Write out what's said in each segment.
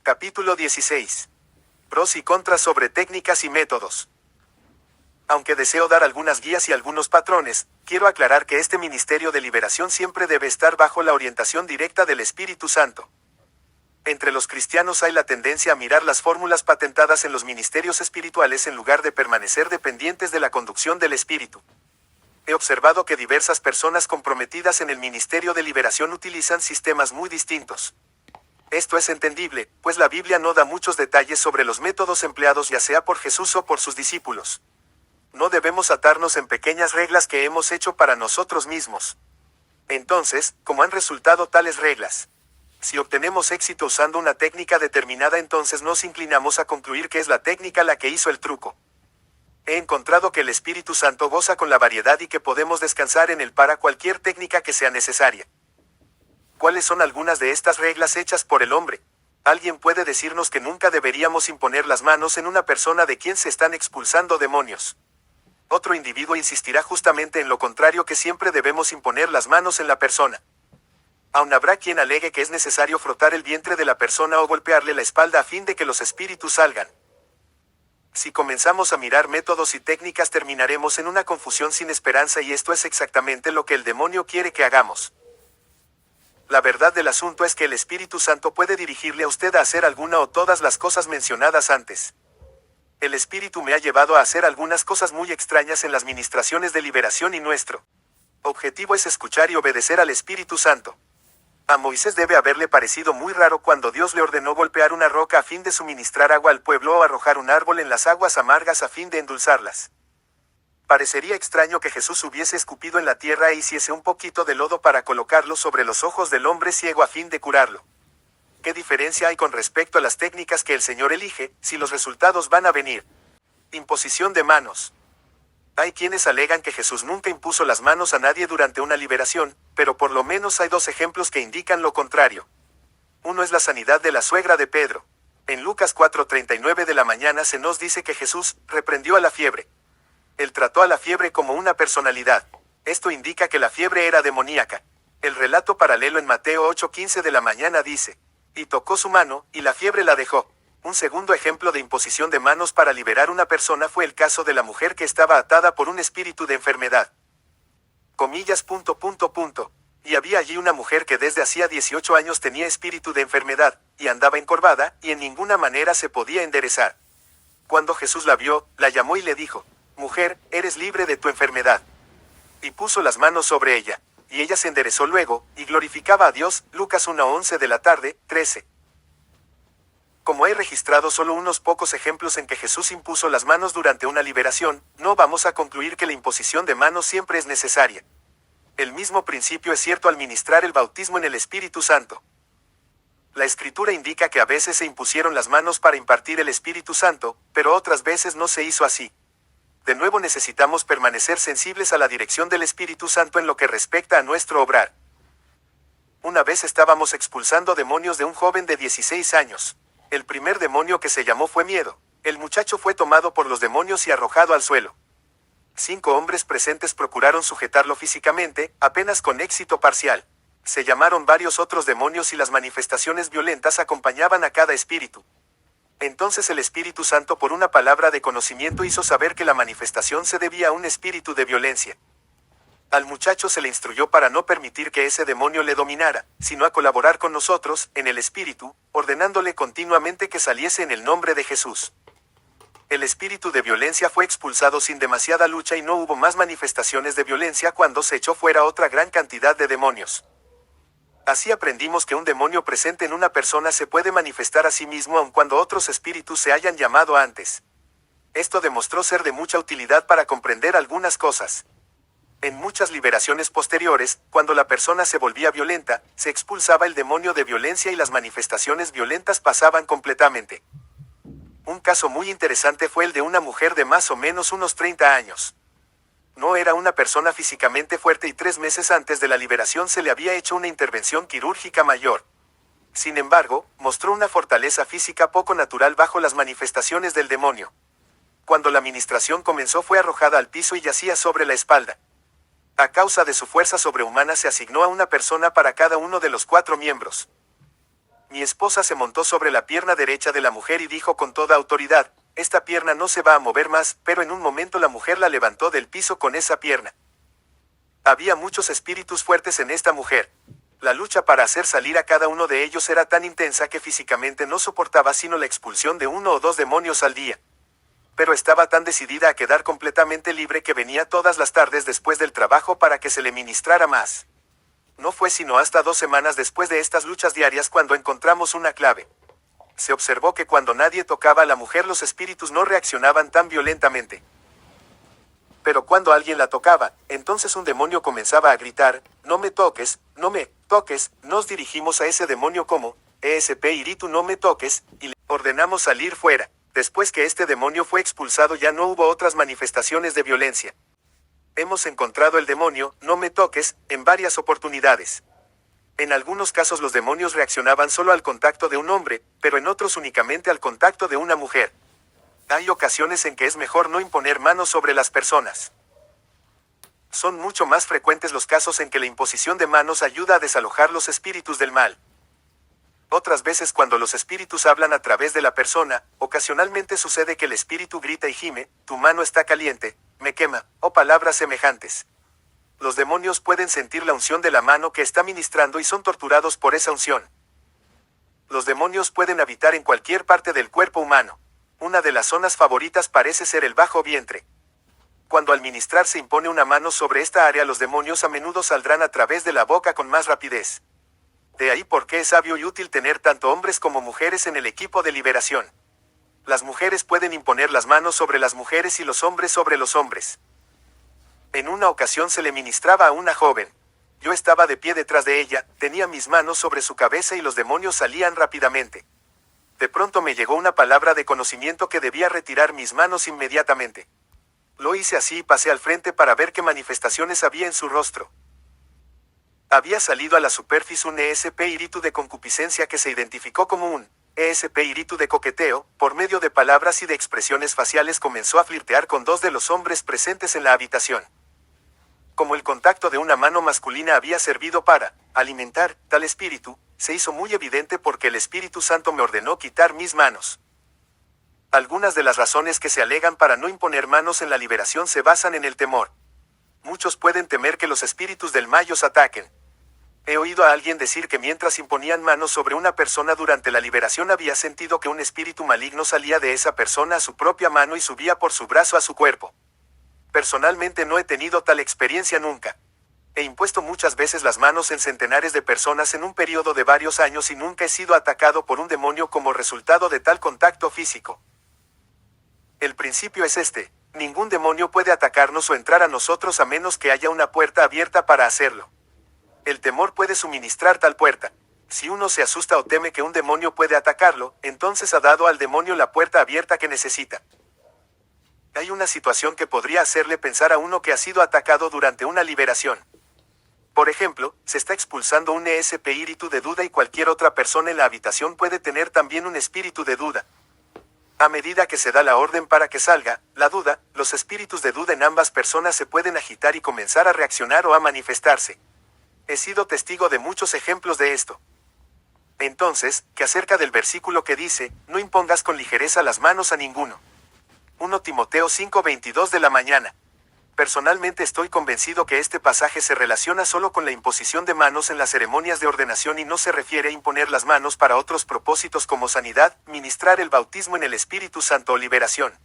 Capítulo 16. Pros y contras sobre técnicas y métodos. Aunque deseo dar algunas guías y algunos patrones, quiero aclarar que este ministerio de liberación siempre debe estar bajo la orientación directa del Espíritu Santo. Entre los cristianos hay la tendencia a mirar las fórmulas patentadas en los ministerios espirituales en lugar de permanecer dependientes de la conducción del Espíritu. He observado que diversas personas comprometidas en el ministerio de liberación utilizan sistemas muy distintos. Esto es entendible, pues la Biblia no da muchos detalles sobre los métodos empleados ya sea por Jesús o por sus discípulos. No debemos atarnos en pequeñas reglas que hemos hecho para nosotros mismos. Entonces, ¿cómo han resultado tales reglas? Si obtenemos éxito usando una técnica determinada, entonces nos inclinamos a concluir que es la técnica la que hizo el truco. He encontrado que el Espíritu Santo goza con la variedad y que podemos descansar en él para cualquier técnica que sea necesaria. ¿Cuáles son algunas de estas reglas hechas por el hombre? Alguien puede decirnos que nunca deberíamos imponer las manos en una persona de quien se están expulsando demonios. Otro individuo insistirá justamente en lo contrario, que siempre debemos imponer las manos en la persona. Aún habrá quien alegue que es necesario frotar el vientre de la persona o golpearle la espalda a fin de que los espíritus salgan. Si comenzamos a mirar métodos y técnicas, terminaremos en una confusión sin esperanza, y esto es exactamente lo que el demonio quiere que hagamos. La verdad del asunto es que el Espíritu Santo puede dirigirle a usted a hacer alguna o todas las cosas mencionadas antes. El Espíritu me ha llevado a hacer algunas cosas muy extrañas en las ministraciones de liberación y nuestro objetivo es escuchar y obedecer al Espíritu Santo. A Moisés debe haberle parecido muy raro cuando Dios le ordenó golpear una roca a fin de suministrar agua al pueblo o arrojar un árbol en las aguas amargas a fin de endulzarlas. Parecería extraño que Jesús hubiese escupido en la tierra e hiciese un poquito de lodo para colocarlo sobre los ojos del hombre ciego a fin de curarlo. ¿Qué diferencia hay con respecto a las técnicas que el Señor elige, si los resultados van a venir? Imposición de manos. Hay quienes alegan que Jesús nunca impuso las manos a nadie durante una liberación, pero por lo menos hay dos ejemplos que indican lo contrario. Uno es la sanidad de la suegra de Pedro. En Lucas 4:39 de la mañana se nos dice que Jesús reprendió a la fiebre. Él trató a la fiebre como una personalidad. Esto indica que la fiebre era demoníaca. El relato paralelo en Mateo 8:15 de la mañana dice: y tocó su mano, y la fiebre la dejó. Un segundo ejemplo de imposición de manos para liberar una persona fue el caso de la mujer que estaba atada por un espíritu de enfermedad. Comillas. Y había allí una mujer que desde hacía 18 años tenía espíritu de enfermedad, y andaba encorvada, y en ninguna manera se podía enderezar. Cuando Jesús la vio, la llamó y le dijo: mujer, eres libre de tu enfermedad. Y puso las manos sobre ella, y ella se enderezó luego, y glorificaba a Dios. Lucas 1:11 de la tarde, 13. Como he registrado solo unos pocos ejemplos en que Jesús impuso las manos durante una liberación, no vamos a concluir que la imposición de manos siempre es necesaria. El mismo principio es cierto al ministrar el bautismo en el Espíritu Santo. La Escritura indica que a veces se impusieron las manos para impartir el Espíritu Santo, pero otras veces no se hizo así. De nuevo necesitamos permanecer sensibles a la dirección del Espíritu Santo en lo que respecta a nuestro obrar. Una vez estábamos expulsando demonios de un joven de 16 años. El primer demonio que se llamó fue miedo. El muchacho fue tomado por los demonios y arrojado al suelo. 5 hombres presentes procuraron sujetarlo físicamente, apenas con éxito parcial. Se llamaron varios otros demonios y las manifestaciones violentas acompañaban a cada espíritu. Entonces el Espíritu Santo, por una palabra de conocimiento, hizo saber que la manifestación se debía a un espíritu de violencia. Al muchacho se le instruyó para no permitir que ese demonio le dominara, sino a colaborar con nosotros, en el Espíritu, ordenándole continuamente que saliese en el nombre de Jesús. El espíritu de violencia fue expulsado sin demasiada lucha y no hubo más manifestaciones de violencia cuando se echó fuera otra gran cantidad de demonios. Así aprendimos que un demonio presente en una persona se puede manifestar a sí mismo aun cuando otros espíritus se hayan llamado antes. Esto demostró ser de mucha utilidad para comprender algunas cosas. En muchas liberaciones posteriores, cuando la persona se volvía violenta, se expulsaba el demonio de violencia y las manifestaciones violentas pasaban completamente. Un caso muy interesante fue el de una mujer de más o menos unos 30 años. No era una persona físicamente fuerte y 3 meses antes de la liberación se le había hecho una intervención quirúrgica mayor. Sin embargo, mostró una fortaleza física poco natural bajo las manifestaciones del demonio. Cuando la ministración comenzó, fue arrojada al piso y yacía sobre la espalda. A causa de su fuerza sobrehumana se asignó a una persona para cada uno de los 4 miembros. Mi esposa se montó sobre la pierna derecha de la mujer y dijo con toda autoridad, esta pierna no se va a mover más, pero en un momento la mujer la levantó del piso con esa pierna. Había muchos espíritus fuertes en esta mujer. La lucha para hacer salir a cada uno de ellos era tan intensa que físicamente no soportaba sino la expulsión de 1 o 2 demonios al día. Pero estaba tan decidida a quedar completamente libre que venía todas las tardes después del trabajo para que se le ministrara más. No fue sino hasta 2 semanas después de estas luchas diarias cuando encontramos una clave. Se observó que cuando nadie tocaba a la mujer los espíritus no reaccionaban tan violentamente. Pero cuando alguien la tocaba, entonces un demonio comenzaba a gritar, no me toques, no me toques. Nos dirigimos a ese demonio como, Espíritu no me toques, y le ordenamos salir fuera. Después que este demonio fue expulsado ya no hubo otras manifestaciones de violencia. Hemos encontrado el demonio, no me toques, en varias oportunidades. En algunos casos los demonios reaccionaban solo al contacto de un hombre, pero en otros únicamente al contacto de una mujer. Hay ocasiones en que es mejor no imponer manos sobre las personas. Son mucho más frecuentes los casos en que la imposición de manos ayuda a desalojar los espíritus del mal. Otras veces cuando los espíritus hablan a través de la persona, ocasionalmente sucede que el espíritu grita y gime, tu mano está caliente, me quema, o palabras semejantes. Los demonios pueden sentir la unción de la mano que está ministrando y son torturados por esa unción. Los demonios pueden habitar en cualquier parte del cuerpo humano. Una de las zonas favoritas parece ser el bajo vientre. Cuando al ministrar se impone una mano sobre esta área, los demonios a menudo saldrán a través de la boca con más rapidez. De ahí por qué es sabio y útil tener tanto hombres como mujeres en el equipo de liberación. Las mujeres pueden imponer las manos sobre las mujeres y los hombres sobre los hombres. En una ocasión se le ministraba a una joven. Yo estaba de pie detrás de ella, tenía mis manos sobre su cabeza y los demonios salían rápidamente. De pronto me llegó una palabra de conocimiento que debía retirar mis manos inmediatamente. Lo hice así y pasé al frente para ver qué manifestaciones había en su rostro. Había salido a la superficie un espíritu de concupiscencia que se identificó como un espíritu de coqueteo. Por medio de palabras y de expresiones faciales comenzó a flirtear con 2 de los hombres presentes en la habitación. Como el contacto de una mano masculina había servido para alimentar tal espíritu, se hizo muy evidente porque el Espíritu Santo me ordenó quitar mis manos. Algunas de las razones que se alegan para no imponer manos en la liberación se basan en el temor. Muchos pueden temer que los espíritus del mal los ataquen. He oído a alguien decir que mientras imponían manos sobre una persona durante la liberación había sentido que un espíritu maligno salía de esa persona a su propia mano y subía por su brazo a su cuerpo. Personalmente no he tenido tal experiencia nunca. He impuesto muchas veces las manos en centenares de personas en un periodo de varios años y nunca he sido atacado por un demonio como resultado de tal contacto físico. El principio es este: ningún demonio puede atacarnos o entrar a nosotros a menos que haya una puerta abierta para hacerlo. El temor puede suministrar tal puerta. Si uno se asusta o teme que un demonio puede atacarlo, entonces ha dado al demonio la puerta abierta que necesita. Hay una situación que podría hacerle pensar a uno que ha sido atacado durante una liberación. Por ejemplo, se está expulsando un espíritu de duda y cualquier otra persona en la habitación puede tener también un espíritu de duda. A medida que se da la orden para que salga la duda, los espíritus de duda en ambas personas se pueden agitar y comenzar a reaccionar o a manifestarse. He sido testigo de muchos ejemplos de esto. Entonces, ¿qué acerca del versículo que dice, no impongas con ligereza las manos a ninguno? 1 Timoteo 5:22 de la mañana. Personalmente estoy convencido que este pasaje se relaciona solo con la imposición de manos en las ceremonias de ordenación y no se refiere a imponer las manos para otros propósitos como sanidad, ministrar el bautismo en el Espíritu Santo o liberación.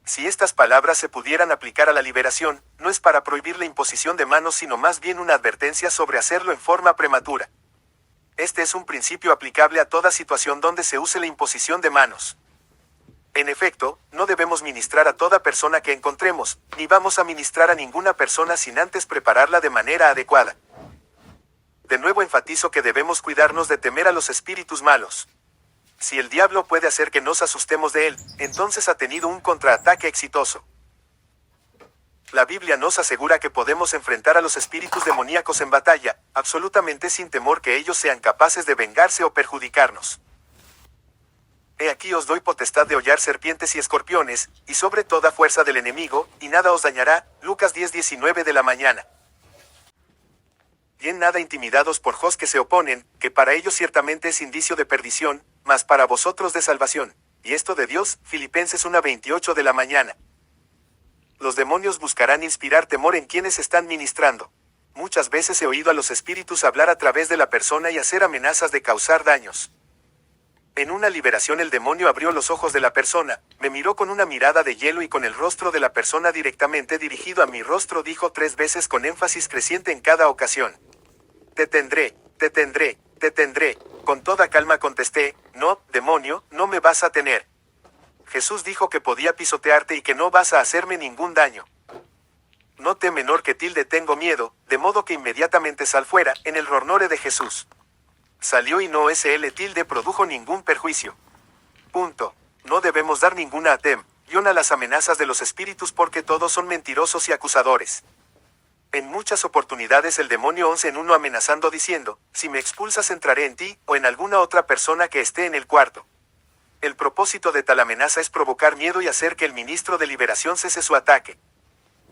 Si estas palabras se pudieran aplicar a la liberación, no es para prohibir la imposición de manos sino más bien una advertencia sobre hacerlo en forma prematura. Este es un principio aplicable a toda situación donde se use la imposición de manos. En efecto, no debemos ministrar a toda persona que encontremos, ni vamos a ministrar a ninguna persona sin antes prepararla de manera adecuada. De nuevo enfatizo que debemos cuidarnos de temer a los espíritus malos. Si el diablo puede hacer que nos asustemos de él, entonces ha tenido un contraataque exitoso. La Biblia nos asegura que podemos enfrentar a los espíritus demoníacos en batalla, absolutamente sin temor que ellos sean capaces de vengarse o perjudicarnos. He aquí os doy potestad de hollar serpientes y escorpiones, y sobre toda fuerza del enemigo, y nada os dañará. Lucas 10:19 de la mañana. Y en nada intimidados por jos que se oponen, que para ellos ciertamente es indicio de perdición, mas para vosotros de salvación. Y esto de Dios, Filipenses 1:28 de la mañana. Los demonios buscarán inspirar temor en quienes están ministrando. Muchas veces he oído a los espíritus hablar a través de la persona y hacer amenazas de causar daños. En una liberación el demonio abrió los ojos de la persona, me miró con una mirada de hielo y con el rostro de la persona directamente dirigido a mi rostro dijo 3 veces con énfasis creciente en cada ocasión. Te tendré, te tendré, te tendré. Con toda calma contesté, no, demonio, no me vas a tener. Jesús dijo que podía pisotearte y que no vas a hacerme ningún daño. No te menor que tilde tengo miedo, de modo que inmediatamente sal fuera, en el ronore de Jesús. Salió y no sl tilde produjo ningún perjuicio. Punto. No debemos dar ninguna atención a las amenazas de los espíritus porque todos son mentirosos y acusadores. En muchas oportunidades el demonio 11 en uno amenazando diciendo, si me expulsas entraré en ti, o en alguna otra persona que esté en el cuarto. El propósito de tal amenaza es provocar miedo y hacer que el ministro de liberación cese su ataque.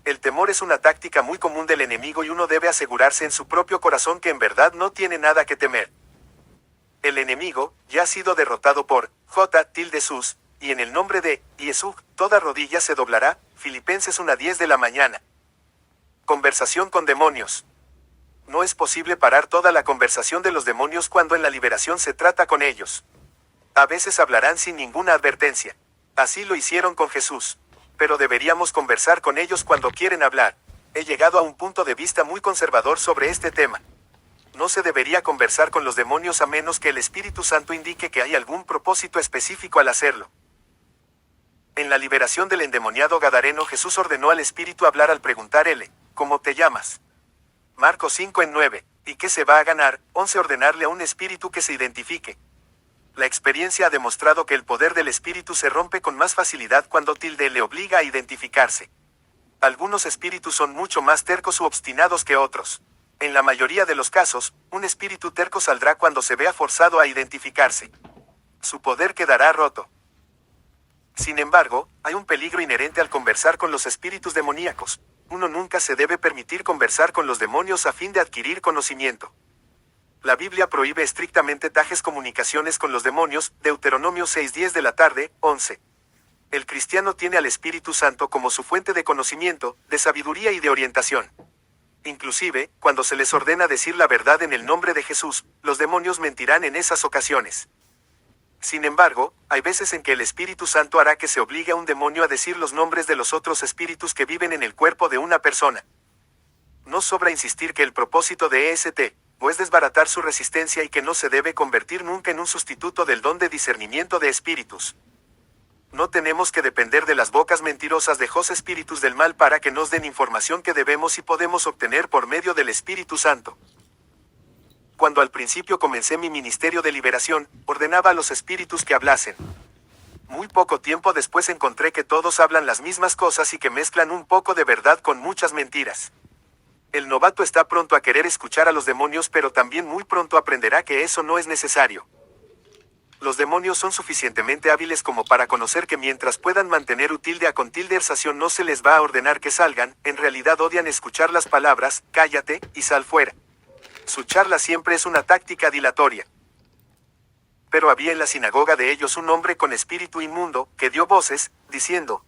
El temor es una táctica muy común del enemigo y uno debe asegurarse en su propio corazón que en verdad no tiene nada que temer. El enemigo ya ha sido derrotado por J.Sus, y en el nombre de Jesús, toda rodilla se doblará, Filipenses 1:10 de la mañana. Conversación con demonios. No es posible parar toda la conversación de los demonios cuando en la liberación se trata con ellos. A veces hablarán sin ninguna advertencia. Así lo hicieron con Jesús. Pero deberíamos conversar con ellos cuando quieren hablar. He llegado a un punto de vista muy conservador sobre este tema. No se debería conversar con los demonios a menos que el Espíritu Santo indique que hay algún propósito específico al hacerlo. En la liberación del endemoniado gadareno Jesús ordenó al Espíritu hablar al preguntar ¿cómo te llamas? Marcos 5:9. ¿Y qué se va a ganar? 11 ordenarle a un espíritu que se identifique. La experiencia ha demostrado que el poder del espíritu se rompe con más facilidad cuando tilde le obliga a identificarse. Algunos espíritus son mucho más tercos u obstinados que otros. En la mayoría de los casos, un espíritu terco saldrá cuando se vea forzado a identificarse. Su poder quedará roto. Sin embargo, hay un peligro inherente al conversar con los espíritus demoníacos. Uno nunca se debe permitir conversar con los demonios a fin de adquirir conocimiento. La Biblia prohíbe estrictamente tales comunicaciones con los demonios, Deuteronomio 6:10 de la tarde, 11. El cristiano tiene al Espíritu Santo como su fuente de conocimiento, de sabiduría y de orientación. Inclusive, cuando se les ordena decir la verdad en el nombre de Jesús, los demonios mentirán en esas ocasiones. Sin embargo, hay veces en que el Espíritu Santo hará que se obligue a un demonio a decir los nombres de los otros espíritus que viven en el cuerpo de una persona. No sobra insistir que el propósito de EST es desbaratar su resistencia y que no se debe convertir nunca en un sustituto del don de discernimiento de espíritus. No tenemos que depender de las bocas mentirosas de los espíritus del mal para que nos den información que debemos y podemos obtener por medio del Espíritu Santo. Cuando al principio comencé mi ministerio de liberación, ordenaba a los espíritus que hablasen. Muy poco tiempo después encontré que todos hablan las mismas cosas y que mezclan un poco de verdad con muchas mentiras. El novato está pronto a querer escuchar a los demonios, pero también muy pronto aprenderá que eso no es necesario. Los demonios son suficientemente hábiles como para conocer que mientras puedan mantener tilde a conversación no se les va a ordenar que salgan, en realidad odian escuchar las palabras, cállate, y sal fuera. Su charla siempre es una táctica dilatoria. Pero había en la sinagoga de ellos un hombre con espíritu inmundo, que dio voces, diciendo,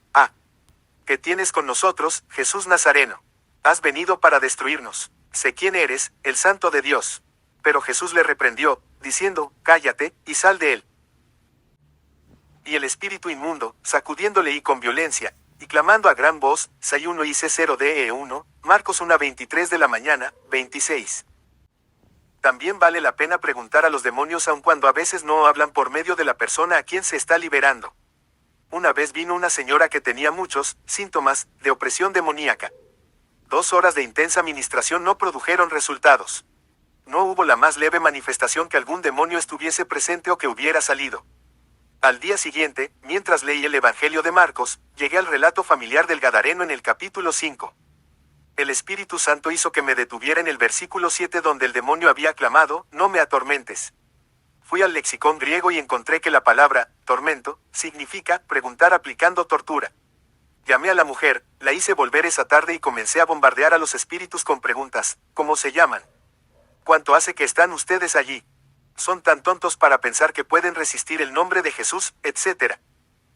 ¿qué tienes con nosotros, Jesús Nazareno? Has venido para destruirnos. Sé quién eres, el Santo de Dios. Pero Jesús le reprendió, diciendo, cállate, y sal de él. Y el espíritu inmundo, sacudiéndole y con violencia, y clamando a gran voz, Sayuno y C0DE1, Marcos 1:23 de la mañana, 26. También vale la pena preguntar a los demonios aun cuando a veces no hablan por medio de la persona a quien se está liberando. Una vez vino una señora que tenía muchos síntomas de opresión demoníaca. 2 horas de intensa ministración no produjeron resultados. No hubo la más leve manifestación que algún demonio estuviese presente o que hubiera salido. Al día siguiente, mientras leí el Evangelio de Marcos, llegué al relato familiar del Gadareno en el capítulo 5. El Espíritu Santo hizo que me detuviera en el versículo 7 donde el demonio había clamado, no me atormentes. Fui al lexicón griego y encontré que la palabra, tormento, significa preguntar aplicando tortura. Llamé a la mujer, la hice volver esa tarde y comencé a bombardear a los espíritus con preguntas, ¿cómo se llaman? ¿Cuánto hace que están ustedes allí? Son tan tontos para pensar que pueden resistir el nombre de Jesús, etc.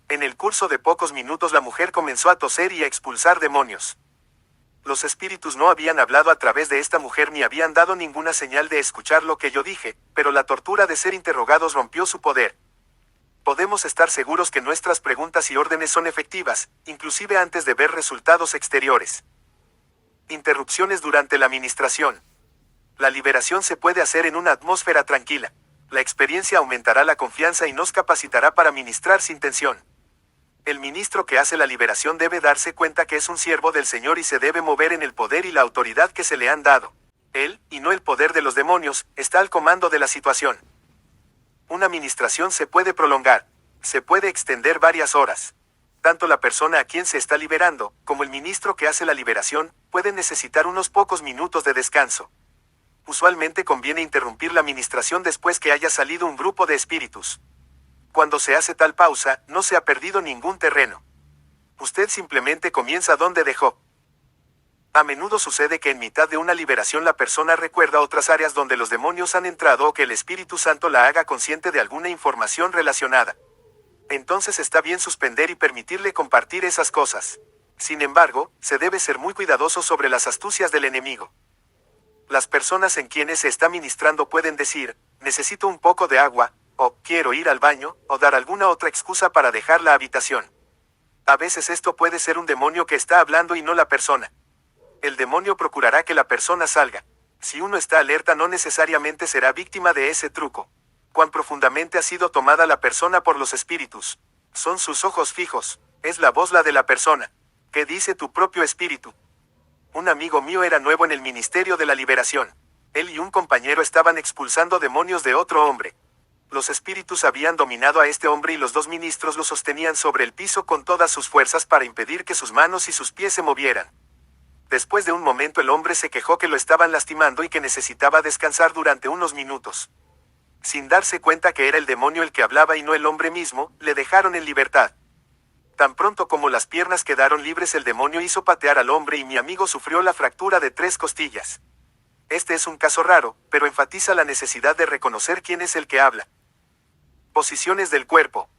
En el curso de pocos minutos la mujer comenzó a toser y a expulsar demonios. Los espíritus no habían hablado a través de esta mujer ni habían dado ninguna señal de escuchar lo que yo dije, pero la tortura de ser interrogados rompió su poder. Podemos estar seguros que nuestras preguntas y órdenes son efectivas, inclusive antes de ver resultados exteriores. Interrupciones durante la ministración. La liberación se puede hacer en una atmósfera tranquila. La experiencia aumentará la confianza y nos capacitará para ministrar sin tensión. El ministro que hace la liberación debe darse cuenta que es un siervo del Señor y se debe mover en el poder y la autoridad que se le han dado. Él, y no el poder de los demonios, está al comando de la situación. Una ministración se puede prolongar. Se puede extender varias horas. Tanto la persona a quien se está liberando, como el ministro que hace la liberación, pueden necesitar unos pocos minutos de descanso. Usualmente conviene interrumpir la ministración después que haya salido un grupo de espíritus. Cuando se hace tal pausa, no se ha perdido ningún terreno. Usted simplemente comienza donde dejó. A menudo sucede que en mitad de una liberación la persona recuerda otras áreas donde los demonios han entrado o que el Espíritu Santo la haga consciente de alguna información relacionada. Entonces está bien suspender y permitirle compartir esas cosas. Sin embargo, se debe ser muy cuidadoso sobre las astucias del enemigo. Las personas en quienes se está ministrando pueden decir, necesito un poco de agua, o quiero ir al baño, o dar alguna otra excusa para dejar la habitación. A veces esto puede ser un demonio que está hablando y no la persona. El demonio procurará que la persona salga. Si uno está alerta no necesariamente será víctima de ese truco. Cuán profundamente ha sido tomada la persona por los espíritus. Son sus ojos fijos. Es la voz la de la persona. ¿Qué dice tu propio espíritu? Un amigo mío era nuevo en el ministerio de la liberación. Él y un compañero estaban expulsando demonios de otro hombre. Los espíritus habían dominado a este hombre y los dos ministros lo sostenían sobre el piso con todas sus fuerzas para impedir que sus manos y sus pies se movieran. Después de un momento el hombre se quejó que lo estaban lastimando y que necesitaba descansar durante unos minutos. Sin darse cuenta que era el demonio el que hablaba y no el hombre mismo, le dejaron en libertad. Tan pronto como las piernas quedaron libres el demonio hizo patear al hombre y mi amigo sufrió la fractura de 3 costillas. Este es un caso raro, pero enfatiza la necesidad de reconocer quién es el que habla. Posiciones del cuerpo.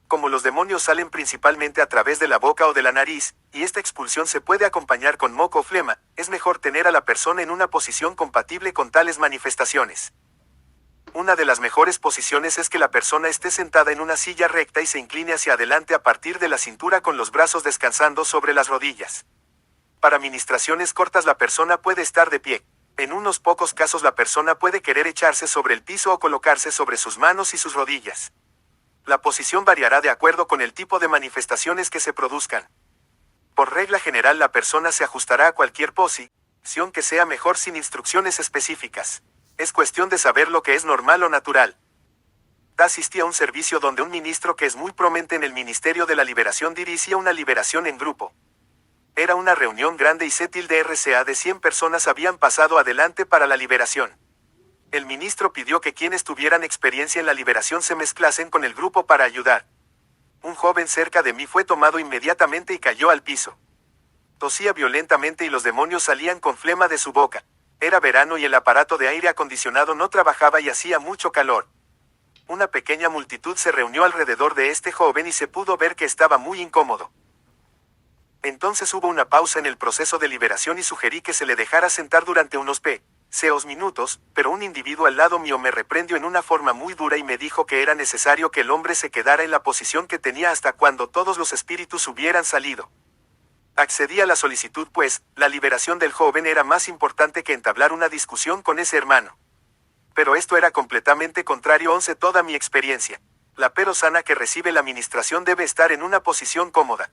Como los demonios salen principalmente a través de la boca o de la nariz, y esta expulsión se puede acompañar con moco o flema, es mejor tener a la persona en una posición compatible con tales manifestaciones. Una de las mejores posiciones es que la persona esté sentada en una silla recta y se incline hacia adelante a partir de la cintura con los brazos descansando sobre las rodillas. Para ministraciones cortas la persona puede estar de pie. En unos pocos casos la persona puede querer echarse sobre el piso o colocarse sobre sus manos y sus rodillas. La posición variará de acuerdo con el tipo de manifestaciones que se produzcan. Por regla general la persona se ajustará a cualquier posición que sea mejor sin instrucciones específicas. Es cuestión de saber lo que es normal o natural. Asistí a un servicio donde un ministro que es muy prominente en el Ministerio de la Liberación dirigía una liberación en grupo. Era una reunión grande y RCA de 100 personas habían pasado adelante para la liberación. El ministro pidió que quienes tuvieran experiencia en la liberación se mezclasen con el grupo para ayudar. Un joven cerca de mí fue tomado inmediatamente y cayó al piso. Tosía violentamente y los demonios salían con flema de su boca. Era verano y el aparato de aire acondicionado no trabajaba y hacía mucho calor. Una pequeña multitud se reunió alrededor de este joven y se pudo ver que estaba muy incómodo. Entonces hubo una pausa en el proceso de liberación y sugerí que se le dejara sentar durante unos minutos, pero un individuo al lado mío me reprendió en una forma muy dura y me dijo que era necesario que el hombre se quedara en la posición que tenía hasta cuando todos los espíritus hubieran salido. Accedí a la solicitud pues, la liberación del joven era más importante que entablar una discusión con ese hermano. Pero esto era completamente contrario a toda mi experiencia. La persona que recibe la ministración debe estar en una posición cómoda.